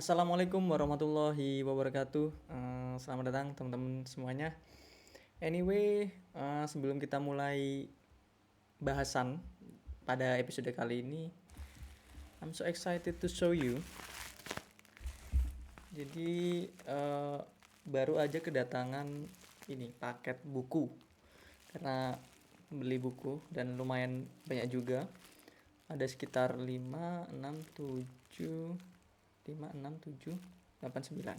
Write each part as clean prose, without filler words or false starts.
Assalamualaikum warahmatullahi wabarakatuh. Selamat datang teman-teman semuanya. Anyway, sebelum kita mulai bahasan pada episode kali ini, I'm so excited to show you. Jadi baru aja kedatangan ini paket buku karena beli buku dan lumayan banyak juga. Ada sekitar 5, 6, 7, 5, 6, 7, 8, 9.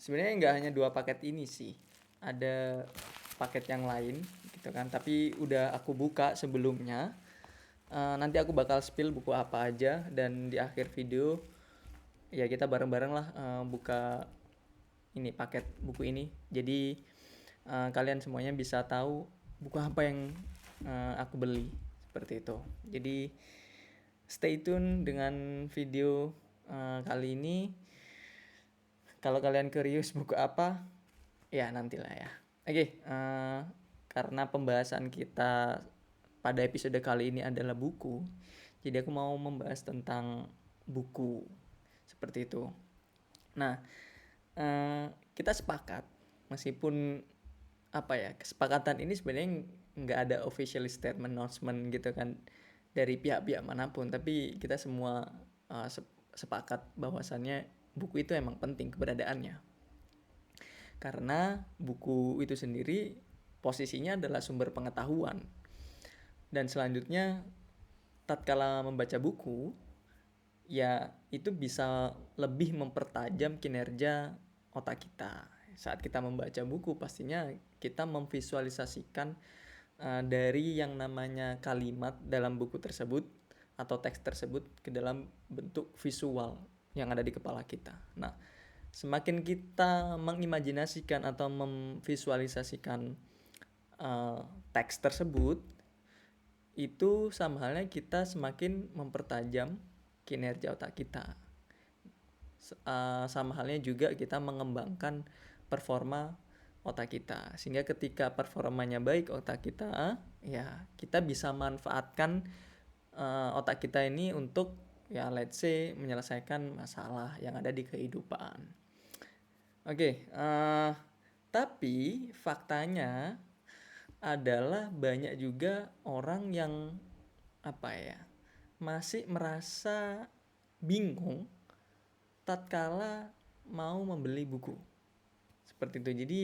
Sebenarnya nggak hanya 2 paket ini sih, ada paket yang lain gitu kan, tapi udah aku buka sebelumnya. Nanti aku bakal spill buku apa aja, dan di akhir video ya kita bareng-bareng lah buka ini paket buku ini. Jadi kalian semuanya bisa tahu buku apa yang aku beli, seperti itu. Jadi stay tune dengan video kali ini. Kalau kalian curious buku apa, ya nantilah ya. Oke, karena pembahasan kita pada episode kali ini adalah buku, jadi aku mau membahas tentang buku, seperti itu. Nah, kita sepakat, meskipun apa ya, kesepakatan ini sebenarnya nggak ada official statement announcement gitu kan dari pihak-pihak manapun, tapi kita semua sepakat bahwasannya buku itu emang penting keberadaannya, karena buku itu sendiri posisinya adalah sumber pengetahuan. Dan selanjutnya, tatkala membaca buku, ya itu bisa lebih mempertajam kinerja otak kita. Saat kita membaca buku, pastinya kita memvisualisasikan dari yang namanya kalimat dalam buku tersebut atau teks tersebut ke dalam bentuk visual yang ada di kepala kita. Nah, semakin kita mengimajinasikan atau memvisualisasikan teks tersebut, itu sama halnya kita semakin mempertajam kinerja otak kita. Sama halnya juga kita mengembangkan performa otak kita, sehingga ketika performanya baik otak kita, ya kita bisa manfaatkan otak kita ini untuk ya let's say menyelesaikan masalah yang ada di kehidupan. Oke, tapi faktanya adalah banyak juga orang yang apa ya, masih merasa bingung tatkala mau membeli buku, seperti itu. Jadi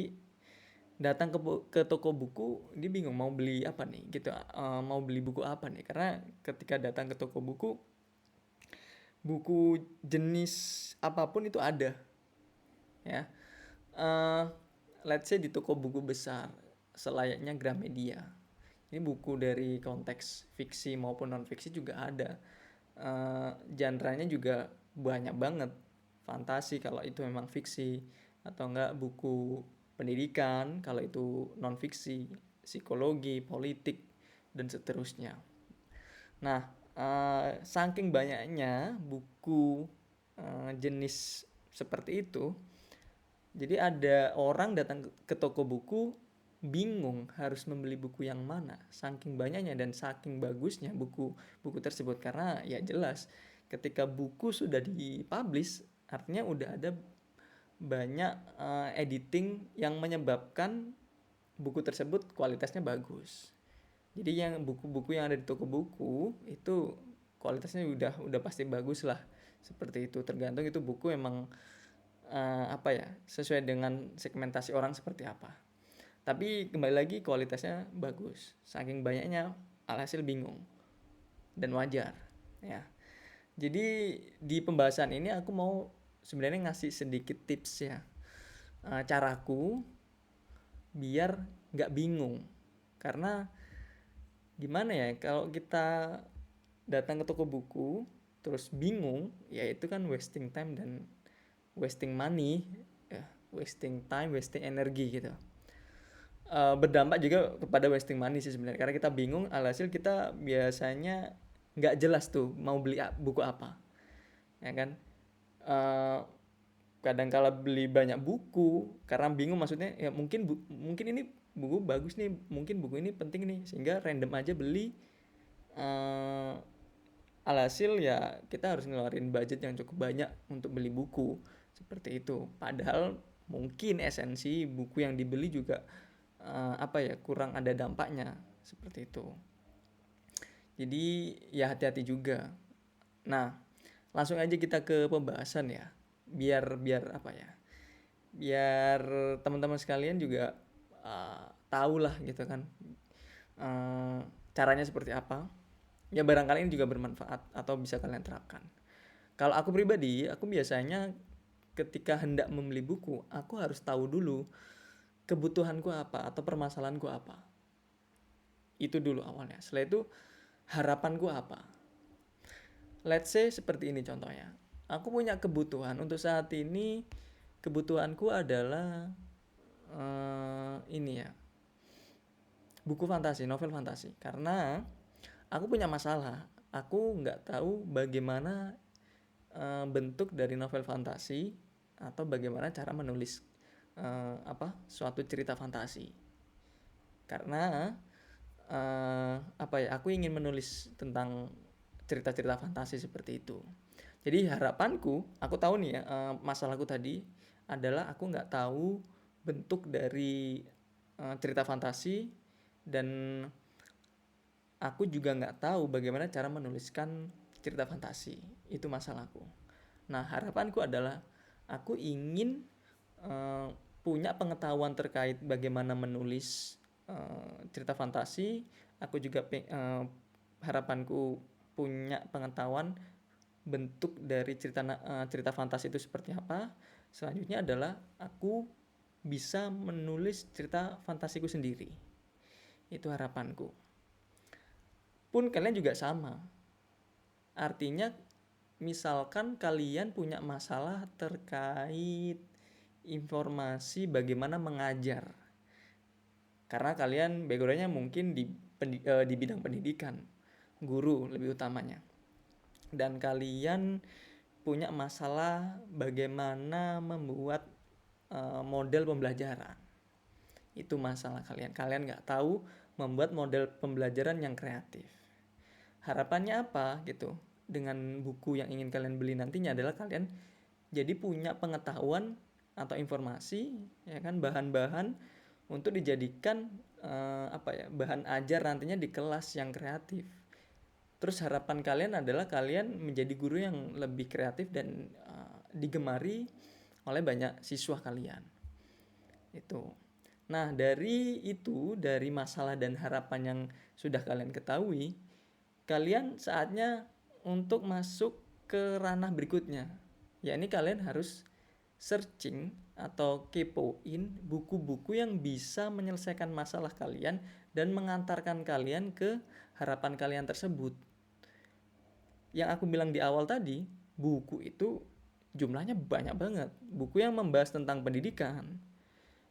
datang ke toko buku, dia bingung mau beli apa nih gitu, mau beli buku apa nih, karena ketika datang ke toko buku, buku jenis apapun itu ada ya. Let's say di toko buku besar selayaknya Gramedia, ini buku dari konteks fiksi maupun non fiksi juga ada. Genre-nya juga banyak banget, fantasi kalau itu memang fiksi, atau enggak buku pendidikan kalau itu non fiksi, psikologi, politik, dan seterusnya. Nah, saking banyaknya buku jenis seperti itu, jadi ada orang datang ke toko buku bingung harus membeli buku yang mana, saking banyaknya dan saking bagusnya buku tersebut. Karena ya jelas ketika buku sudah dipublish, artinya udah ada banyak editing yang menyebabkan buku tersebut kualitasnya bagus. Jadi yang buku-buku yang ada di toko buku itu kualitasnya udah pasti bagus lah, seperti itu. Tergantung itu buku emang apa ya, sesuai dengan segmentasi orang seperti apa. Tapi kembali lagi kualitasnya bagus, saking banyaknya alhasil bingung, dan wajar ya. Jadi di pembahasan ini aku mau sebenarnya ngasih sedikit tips ya, caraku biar nggak bingung. Karena gimana ya, kalau kita datang ke toko buku terus bingung, ya itu kan wasting time dan wasting money ya, wasting time, wasting energi gitu. Berdampak juga kepada wasting money sih sebenarnya, karena kita bingung, alhasil kita biasanya nggak jelas tuh mau beli buku apa ya kan. Kadang kala beli banyak buku karena bingung, maksudnya ya mungkin ini buku bagus nih, mungkin buku ini penting nih, sehingga random aja beli alhasil ya kita harus ngeluarin budget yang cukup banyak untuk beli buku seperti itu. Padahal mungkin esensi buku yang dibeli juga kurang ada dampaknya seperti itu. Jadi ya hati-hati juga. Nah, langsung aja kita ke pembahasan ya. Biar biar apa ya? Biar teman-teman sekalian juga tahu lah gitu kan. Caranya seperti apa. Ya barangkali ini juga bermanfaat atau bisa kalian terapkan. Kalau aku pribadi, aku biasanya ketika hendak membeli buku, aku harus tahu dulu kebutuhanku apa atau permasalahanku apa. Itu dulu awalnya. Setelah itu harapanku apa. Let's say seperti ini contohnya. Aku punya kebutuhan untuk saat ini. Kebutuhanku adalah ini ya, buku fantasi, novel fantasi. Karena aku punya masalah. Aku nggak tahu bagaimana bentuk dari novel fantasi atau bagaimana cara menulis suatu cerita fantasi. Karena aku ingin menulis tentang cerita-cerita fantasi seperti itu. Jadi harapanku, aku tahu nih ya, masalahku tadi adalah aku nggak tahu bentuk dari cerita fantasi, dan aku juga nggak tahu bagaimana cara menuliskan cerita fantasi. Itu masalahku. Nah, harapanku adalah aku ingin punya pengetahuan terkait bagaimana menulis cerita fantasi. Aku juga harapanku punya pengetahuan bentuk dari cerita fantasi itu seperti apa. Selanjutnya adalah aku bisa menulis cerita fantasiku sendiri. Itu harapanku. Pun kalian juga sama. Artinya misalkan kalian punya masalah terkait informasi bagaimana mengajar. Karena kalian backgroundnya mungkin di bidang pendidikan, guru lebih utamanya. Dan kalian punya masalah bagaimana membuat model pembelajaran. Itu masalah kalian. Kalian nggak tahu membuat model pembelajaran yang kreatif. Harapannya apa gitu? Dengan buku yang ingin kalian beli nantinya adalah kalian jadi punya pengetahuan atau informasi, ya kan, bahan-bahan untuk dijadikan bahan ajar nantinya di kelas yang kreatif. Terus harapan kalian adalah kalian menjadi guru yang lebih kreatif dan digemari oleh banyak siswa kalian. Itu. Nah, dari masalah dan harapan yang sudah kalian ketahui, kalian saatnya untuk masuk ke ranah berikutnya. Ya, ini kalian harus searching atau kepoin buku-buku yang bisa menyelesaikan masalah kalian dan mengantarkan kalian ke harapan kalian tersebut. Yang aku bilang di awal tadi, buku itu jumlahnya banyak banget. Buku yang membahas tentang pendidikan,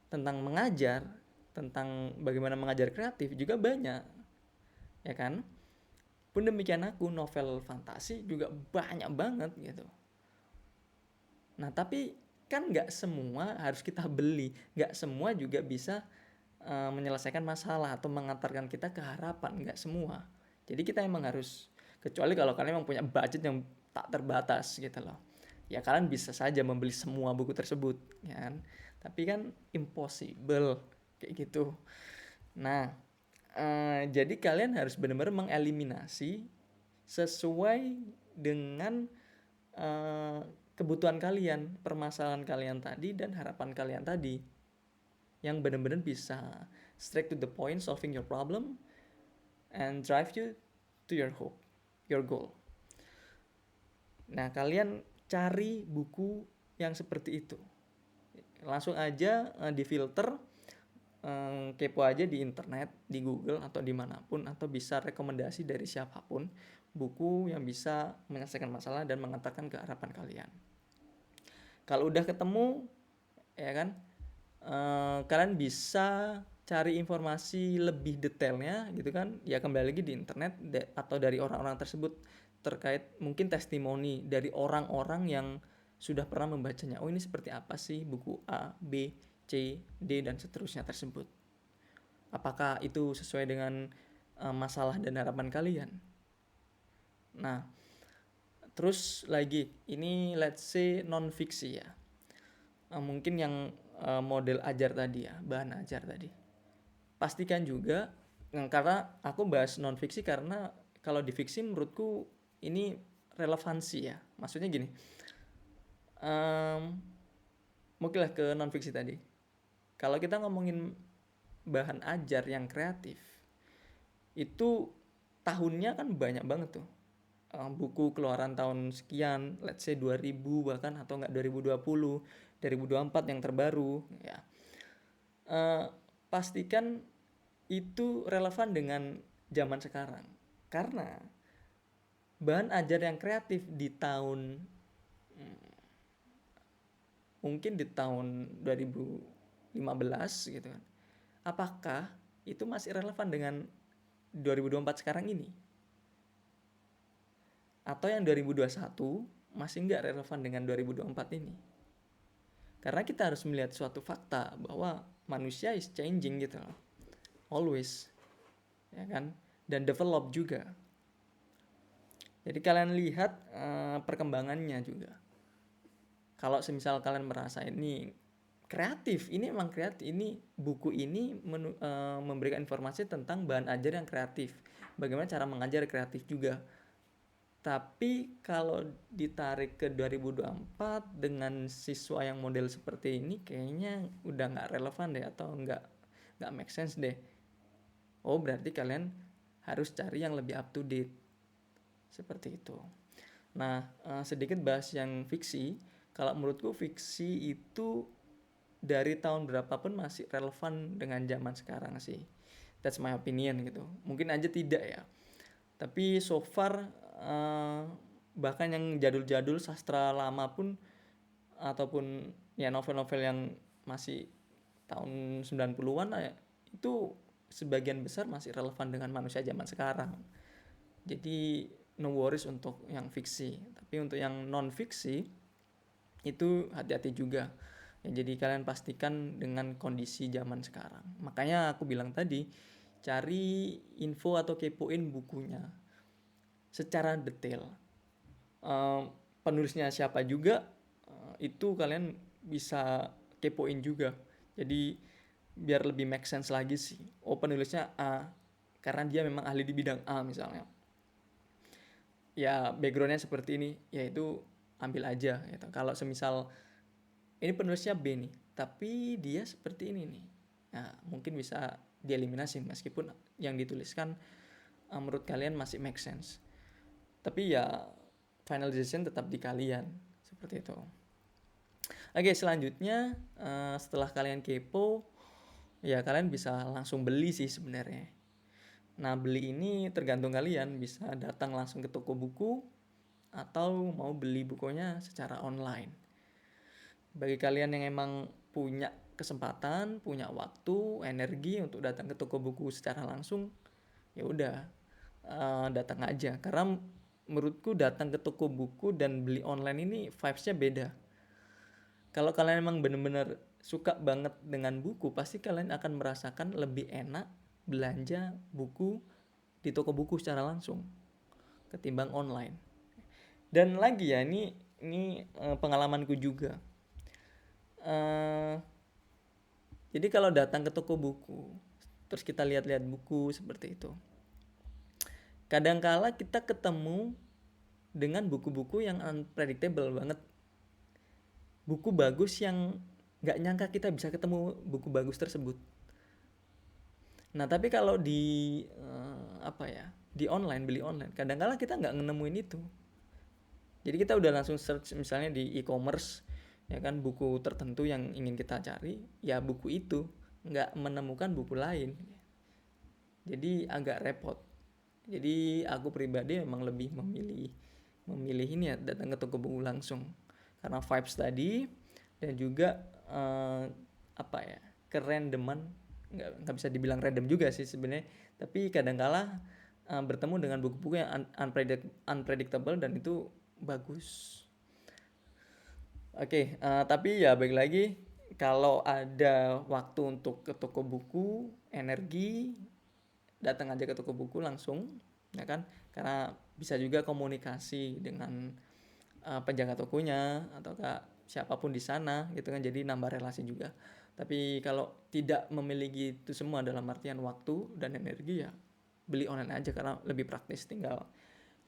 tentang mengajar, tentang bagaimana mengajar kreatif juga banyak. Ya kan? Pun demikian aku, novel fantasi juga banyak banget gitu. Nah, tapi kan nggak semua harus kita beli. Nggak semua juga bisa menyelesaikan masalah atau mengantarkan kita ke harapan. Nggak semua. Jadi kita emang harus, kecuali kalau kalian memang punya budget yang tak terbatas gitu loh, ya kalian bisa saja membeli semua buku tersebut, ya kan? Tapi kan impossible kayak gitu. Nah, jadi kalian harus benar-benar mengeliminasi sesuai dengan kebutuhan kalian, permasalahan kalian tadi dan harapan kalian tadi, yang benar-benar bisa straight to the point, solving your problem and drive you to your hope, your goal. Nah, kalian cari buku yang seperti itu. Langsung aja difilter, kepo aja di internet, di Google atau dimanapun, atau bisa rekomendasi dari siapapun buku yang bisa menyelesaikan masalah dan mengantarkan ke harapan kalian. Kalau udah ketemu, ya kan, kalian bisa cari informasi lebih detailnya gitu kan, ya kembali lagi di internet atau dari orang-orang tersebut, terkait mungkin testimoni dari orang-orang yang sudah pernah membacanya. Oh, ini seperti apa sih buku A, B, C, D dan seterusnya tersebut. Apakah itu sesuai dengan masalah dan harapan kalian? Nah, Terus lagi, ini let's say non fiksi ya. Mungkin yang model ajar tadi ya, bahan ajar tadi. Pastikan juga, karena aku bahas non fiksi karena kalau di fiksi menurutku ini relevansi ya. Maksudnya gini, mungkin lah ke non fiksi tadi. Kalau kita ngomongin bahan ajar yang kreatif, itu tahunnya kan banyak banget tuh. Buku keluaran tahun sekian, let's say 2000 bahkan, atau enggak 2020, 2024 yang terbaru ya. Pastikan itu relevan dengan zaman sekarang. Karena bahan ajar yang kreatif di tahun mungkin di tahun 2015 gitu kan, apakah itu masih relevan dengan 2024 sekarang ini? Atau yang 2021 masih nggak relevan dengan 2024 ini? Karena kita harus melihat suatu fakta bahwa manusia is changing gitu loh. Always. Ya kan? Dan develop juga. Jadi kalian lihat perkembangannya juga. Kalau semisal kalian merasa ini kreatif, ini emang kreatif, ini buku ini memberikan informasi tentang bahan ajar yang kreatif, bagaimana cara mengajar kreatif juga. Tapi kalau ditarik ke 2024 dengan siswa yang model seperti ini, kayaknya udah nggak relevan deh, atau nggak make sense deh. Oh, berarti kalian harus cari yang lebih up to date, seperti itu. Nah, sedikit bahas yang fiksi. Kalau menurutku fiksi itu dari tahun berapapun masih relevan dengan zaman sekarang sih. That's my opinion gitu. Mungkin aja tidak ya. Tapi so far bahkan yang jadul-jadul sastra lama pun, ataupun ya novel-novel yang masih tahun 90-an ya, itu sebagian besar masih relevan dengan manusia zaman sekarang. Jadi no worries untuk yang fiksi. Tapi untuk yang non fiksi itu hati-hati juga ya. Jadi kalian pastikan dengan kondisi zaman sekarang. Makanya aku bilang tadi, cari info atau kepoin bukunya secara detail. Penulisnya siapa juga, itu kalian bisa kepoin juga. Jadi biar lebih make sense lagi sih. Oh, penulisnya A karena dia memang ahli di bidang A misalnya. Ya backgroundnya seperti ini, yaitu ambil aja gitu. Kalau semisal ini penulisnya B nih, tapi dia seperti ini nih, nah mungkin bisa dieliminasi meskipun yang dituliskan menurut kalian masih make sense. Tapi ya final decision tetap di kalian, seperti itu. Oke, selanjutnya setelah kalian kepo, ya kalian bisa langsung beli sih sebenarnya. Nah, beli ini tergantung kalian, bisa datang langsung ke toko buku atau mau beli bukunya secara online. Bagi kalian yang emang punya kesempatan, punya waktu, energi untuk datang ke toko buku secara langsung, ya udah datang aja. Karena menurutku datang ke toko buku dan beli online ini vibes-nya beda. Kalau kalian emang benar-benar suka banget dengan buku, pasti kalian akan merasakan lebih enak belanja buku di toko buku secara langsung ketimbang online. Dan lagi ya, ini pengalamanku juga. Jadi kalau datang ke toko buku, terus kita lihat-lihat buku seperti itu, kadangkala kita ketemu dengan buku-buku yang unpredictable banget. Buku bagus yang gak nyangka kita bisa ketemu buku bagus tersebut. Nah, tapi kalau di di online, beli online, kadangkala kita gak nemuin itu. Jadi kita udah langsung search misalnya di e-commerce, ya kan, buku tertentu yang ingin kita cari, ya buku itu, nggak menemukan buku lain. Jadi agak repot. Jadi aku pribadi memang lebih memilih ini ya, datang ke toko buku langsung, karena vibes tadi, dan juga kerandoman, nggak bisa dibilang random juga sih sebenarnya, tapi kadangkala bertemu dengan buku-buku yang unpredictable dan itu bagus. Oke, tapi ya balik lagi, kalau ada waktu untuk ke toko buku, energi, datang aja ke toko buku langsung. ya kan? Karena bisa juga komunikasi dengan penjaga tokonya atau siapapun di sana gitu kan, jadi nambah relasi juga. Tapi kalau tidak memiliki itu semua dalam artian waktu dan energi, ya beli online aja karena lebih praktis, tinggal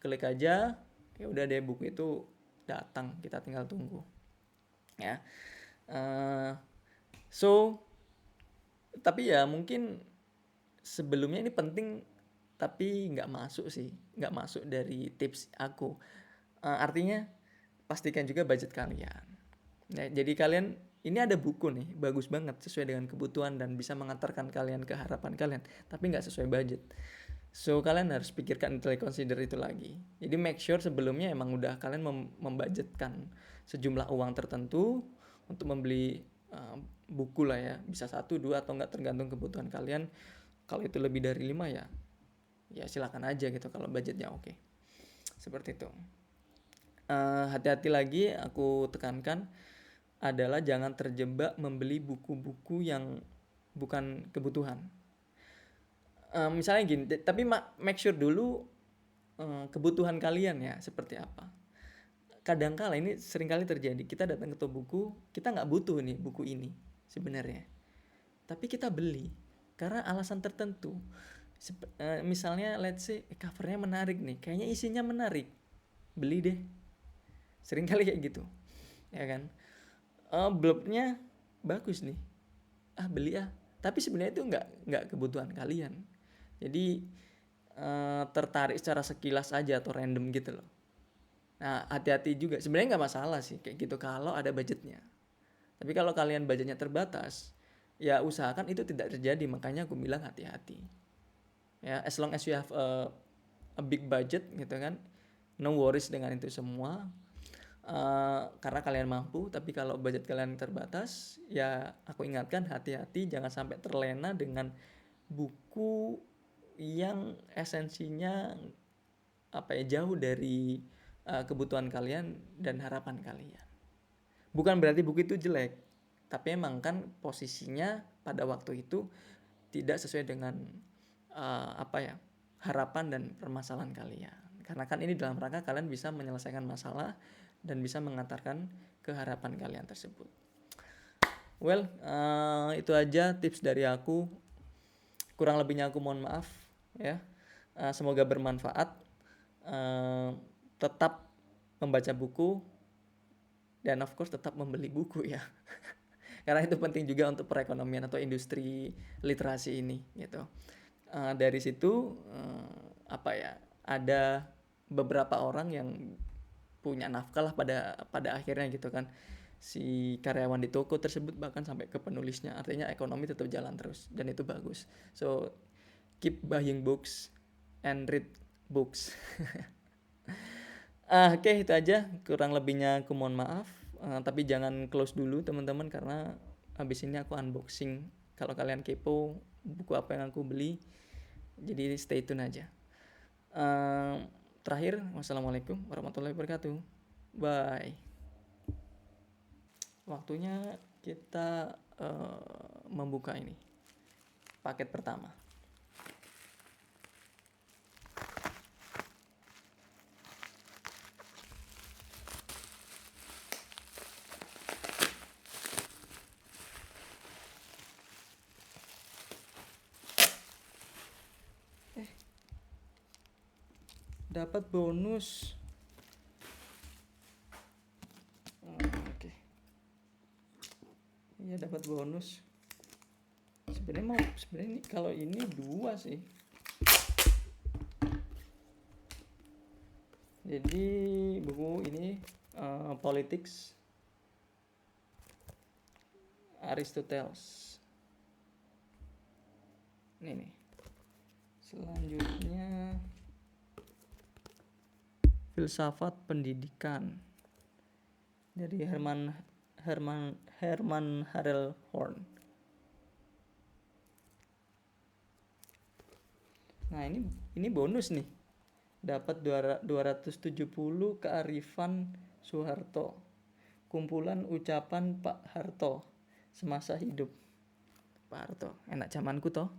klik aja, ya udah deh buku itu datang, kita tinggal tunggu ya. So tapi ya mungkin sebelumnya ini penting, tapi nggak masuk dari tips aku. Artinya pastikan juga budget kalian. Nah, jadi kalian ini ada buku nih bagus banget sesuai dengan kebutuhan dan bisa mengantarkan kalian ke harapan kalian, tapi nggak sesuai budget. So kalian harus pikirkan itu, consider itu lagi. Jadi make sure sebelumnya emang udah kalian membudgetkan sejumlah uang tertentu untuk membeli buku lah ya, bisa 1, 2 atau enggak tergantung kebutuhan kalian. Kalau itu lebih dari 5 ya silakan aja gitu kalau budgetnya oke. Seperti itu. Hati-hati lagi aku tekankan adalah jangan terjebak membeli buku-buku yang bukan kebutuhan. Misalnya gini, tapi make sure dulu kebutuhan kalian ya seperti apa. Kadangkala ini seringkali terjadi, kita datang ke toko buku, kita nggak butuh nih buku ini sebenarnya, tapi kita beli karena alasan tertentu. Misalnya let's say covernya menarik nih, kayaknya isinya menarik, beli deh. Seringkali kayak gitu ya kan. Blognya bagus nih, beli tapi sebenarnya itu nggak kebutuhan kalian, jadi tertarik secara sekilas aja atau random gitu loh. Nah hati-hati juga, sebenarnya nggak masalah sih kayak gitu kalau ada budgetnya, tapi kalau kalian budgetnya terbatas ya usahakan itu tidak terjadi. Makanya aku bilang hati-hati ya, as long as you have a big budget gitu kan, no worries dengan itu semua. Karena kalian mampu. Tapi kalau budget kalian terbatas, ya aku ingatkan hati-hati jangan sampai terlena dengan buku yang esensinya jauh dari kebutuhan kalian dan harapan kalian. Bukan berarti buku itu jelek, tapi emang kan posisinya pada waktu itu tidak sesuai dengan harapan dan permasalahan kalian. Karena kan ini dalam rangka kalian bisa menyelesaikan masalah dan bisa mengantarkan ke harapan kalian tersebut. Well, itu aja tips dari aku. Kurang lebihnya aku mohon maaf ya. Semoga bermanfaat. Tetap membaca buku dan of course tetap membeli buku ya. Karena itu penting juga untuk perekonomian atau industri literasi ini gitu. Dari situ ada beberapa orang yang punya nafkah lah pada akhirnya gitu kan, si karyawan di toko tersebut bahkan sampai ke penulisnya. Artinya ekonomi tetap jalan terus dan itu bagus. So keep buying books and read books. Oke, itu aja, kurang lebihnya aku mohon maaf. Tapi jangan close dulu teman-teman, karena habis ini aku unboxing. Kalau kalian kepo buku apa yang aku beli, jadi stay tune aja. Terakhir, wassalamualaikum warahmatullahi wabarakatuh. Bye. Waktunya kita membuka ini paket pertama. Dapat bonus. Oke. Iya, dapat bonus. Sebenarnya ini kalau ini 2 sih. Jadi buku ini Politics Aristoteles. Ini nih. Selanjutnya Filsafat Pendidikan dari Herman Harrelhorn. Nah, ini bonus nih. Dapat 270 kearifan Soeharto. Kumpulan ucapan Pak Harto semasa hidup. Pak Harto, enak zamanku toh.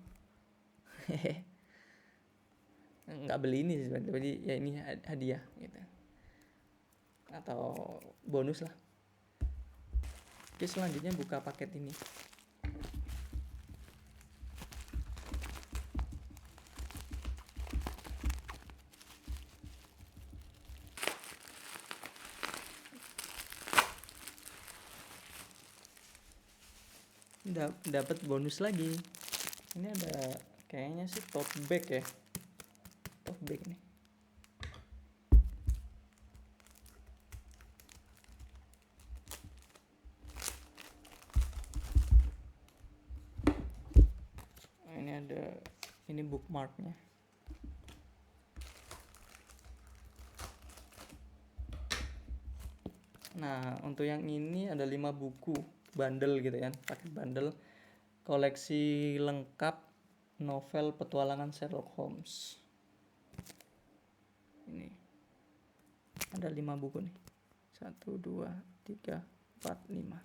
nggak beli ini sih sebenarnya, jadi ya ini hadiah gitu atau bonus lah. Oke, selanjutnya buka paket ini. Dapat bonus lagi. Ini ada kayaknya sih tote bag ya. Tote bag nih. Ini ada ini bookmarknya. Nah, untuk yang ini ada 5 buku bundle gitu kan, paket bundle koleksi lengkap novel petualangan Sherlock Holmes. Ini ada 5 buku nih. 1, 2, 3, 4, 5.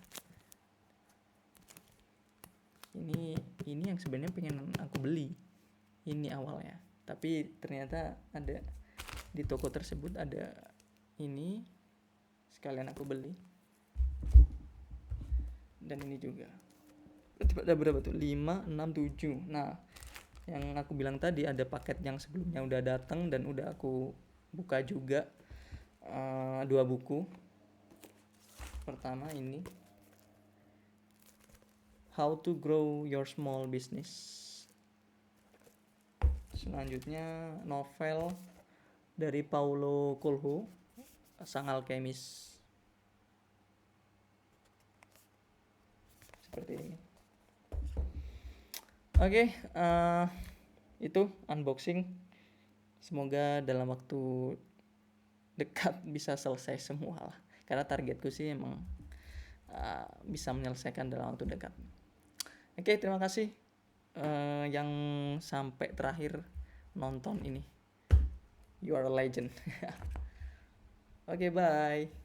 Ini yang sebenarnya pengen aku beli. Ini awalnya. Tapi ternyata ada di toko tersebut ada ini, sekalian aku beli. Dan ini juga. Ada berapa tuh? 5, 6, 7. Nah, yang aku bilang tadi ada paket yang sebelumnya udah datang dan udah aku buka juga. 2 buku. Pertama ini How to Grow Your Small Business. Selanjutnya novel dari Paulo Coelho, Sang Alkemis. Seperti ini. Oke, itu unboxing. Semoga dalam waktu dekat bisa selesai semua lah. Karena targetku sih emang bisa menyelesaikan dalam waktu dekat. Oke, terima kasih yang sampai terakhir nonton ini. You are a legend. Oke, bye.